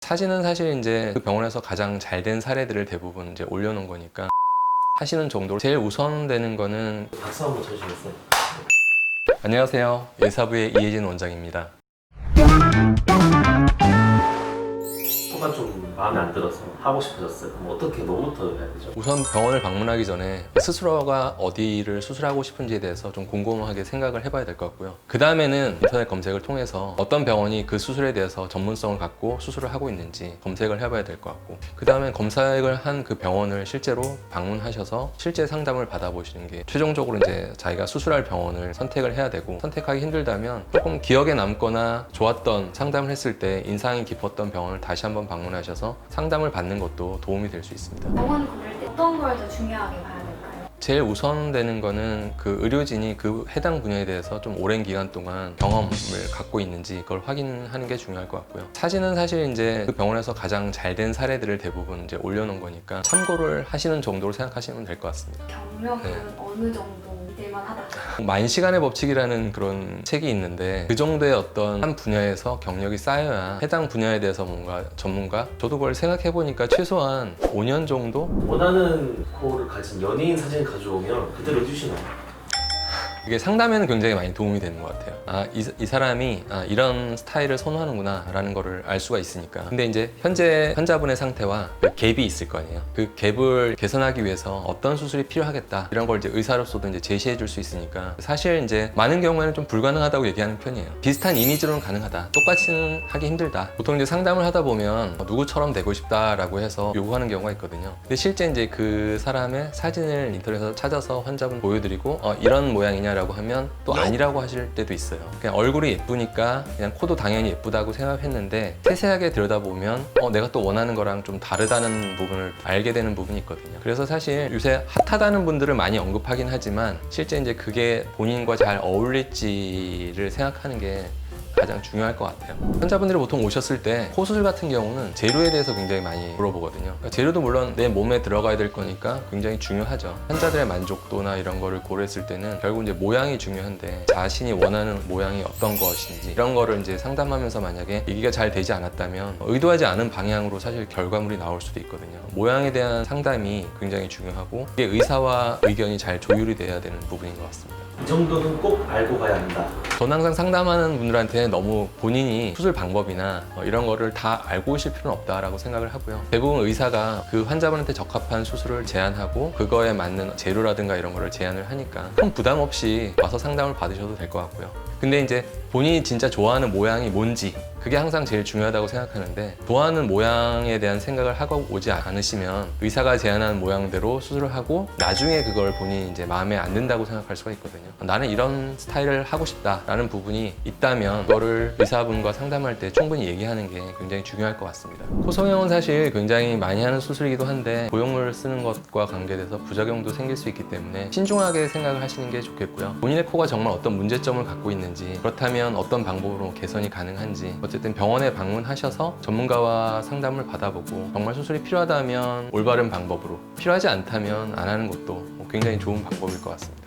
사진은 사실 이제 그 병원에서 가장 잘 된 사례들을 대부분 이제 올려놓은 거니까 하시는 정도로 제일 우선되는 거는. 박수 한번 쳐주시겠어요? 안녕하세요, 예사부의 이혜진 원장입니다. 코가 좀 마음에 안 들어서 하고 싶어졌어요. 그럼 어떻게, 뭐부터 해야 되죠? 우선 병원을 방문하기 전에 스스로가 어디를 수술하고 싶은지에 대해서 좀 곰곰하게 생각을 해봐야 될 것 같고요. 그 다음에는 인터넷 검색을 통해서 어떤 병원이 그 수술에 대해서 전문성을 갖고 수술을 하고 있는지 검색을 해봐야 될 것 같고, 그 다음에 검색을 한 그 병원을 실제로 방문하셔서 실제 상담을 받아보시는 게 최종적으로 이제 자기가 수술할 병원을 선택을 해야 되고, 선택하기 힘들다면 조금 기억에 남거나 좋았던 상담을 했을 때 인상이 깊었던 병원을 다시 한번 방문하셔서 상담을 받는 것도 도움이 될 수 있습니다. 병원 고를 때 어떤 걸 더 중요하게 봐야 될까요? 제일 우선되는 거는 그 의료진이 그 해당 분야에 대해서 좀 오랜 기간 동안 경험을 갖고 있는지 그걸 확인하는 게 중요할 것 같고요. 사진은 사실 이제 그 병원에서 가장 잘 된 사례들을 대부분 이제 올려놓은 거니까 참고를 하시는 정도로 생각하시면 될 것 같습니다. 경력은 네. 어느 정도 믿을만 하다? 만시간의 법칙이라는 그런 책이 있는데, 그 정도의 어떤 한 분야에서 경력이 쌓여야 해당 분야에 대해서 뭔가 전문가? 저도 그걸 생각해 보니까 최소한 5년 정도? 원하는 코를 가진 연예인 사진 가져오면 그대로 해주시나요? 이게 상담에는 굉장히 많이 도움이 되는 것 같아요. 이 사람이 이런 스타일을 선호하는구나 라는 거를 알 수가 있으니까. 근데 이제 현재 환자분의 상태와 그 갭이 있을 거 아니에요. 그 갭을 개선하기 위해서 어떤 수술이 필요하겠다, 이런 걸 이제 의사로서도 이제 제시해 줄 수 있으니까 사실 이제 많은 경우에는 좀 불가능하다고 얘기하는 편이에요. 비슷한 이미지로는 가능하다, 똑같이는 하기 힘들다. 보통 이제 상담을 하다 보면 누구처럼 되고 싶다라고 해서 요구하는 경우가 있거든요. 근데 실제 이제 그 사람의 사진을 인터넷에서 찾아서 환자분 보여드리고 이런 모양이냐 라고 하면 또 아니라고 하실 때도 있어요. 그냥 얼굴이 예쁘니까 그냥 코도 당연히 예쁘다고 생각했는데, 세세하게 들여다보면 내가 또 원하는 거랑 좀 다르다는 부분을 알게 되는 부분이 있거든요. 그래서 사실 요새 핫하다는 분들을 많이 언급하긴 하지만 실제 이제 그게 본인과 잘 어울릴지를 생각하는 게 가장 중요할 것 같아요. 환자분들이 보통 오셨을 때 코 수술 같은 경우는 재료에 대해서 굉장히 많이 물어보거든요. 그러니까 재료도 물론 내 몸에 들어가야 될 거니까 굉장히 중요하죠. 환자들의 만족도나 이런 거를 고려했을 때는 결국 이제 모양이 중요한데, 자신이 원하는 모양이 어떤 것인지 이런 거를 이제 상담하면서 만약에 얘기가 잘 되지 않았다면 의도하지 않은 방향으로 사실 결과물이 나올 수도 있거든요. 모양에 대한 상담이 굉장히 중요하고, 이게 의사와 의견이 잘 조율이 돼야 되는 부분인 것 같습니다. 이 정도는 꼭 알고 가야 한다. 저는 항상 상담하는 분들한테 너무 본인이 수술 방법이나 이런 거를 다 알고 오실 필요는 없다라고 생각을 하고요. 대부분 의사가 그 환자분한테 적합한 수술을 제안하고 그거에 맞는 재료라든가 이런 거를 제안을 하니까 큰 부담 없이 와서 상담을 받으셔도 될 것 같고요. 근데 이제 본인이 진짜 좋아하는 모양이 뭔지, 그게 항상 제일 중요하다고 생각하는데, 좋아하는 모양에 대한 생각을 하고 오지 않으시면 의사가 제안하는 모양대로 수술을 하고 나중에 그걸 본인이 이제 마음에 안 든다고 생각할 수가 있거든요. 나는 이런 스타일을 하고 싶다라는 부분이 있다면 그거를 의사분과 상담할 때 충분히 얘기하는 게 굉장히 중요할 것 같습니다. 코 성형은 사실 굉장히 많이 하는 수술이기도 한데 고용물을 쓰는 것과 관계돼서 부작용도 생길 수 있기 때문에 신중하게 생각을 하시는 게 좋겠고요. 본인의 코가 정말 어떤 문제점을 갖고 있는지, 그렇다면 어떤 방법으로 개선이 가능한지, 어쨌든 병원에 방문하셔서 전문가와 상담을 받아보고 정말 수술이 필요하다면 올바른 방법으로, 필요하지 않다면 안 하는 것도 굉장히 좋은 방법일 것 같습니다.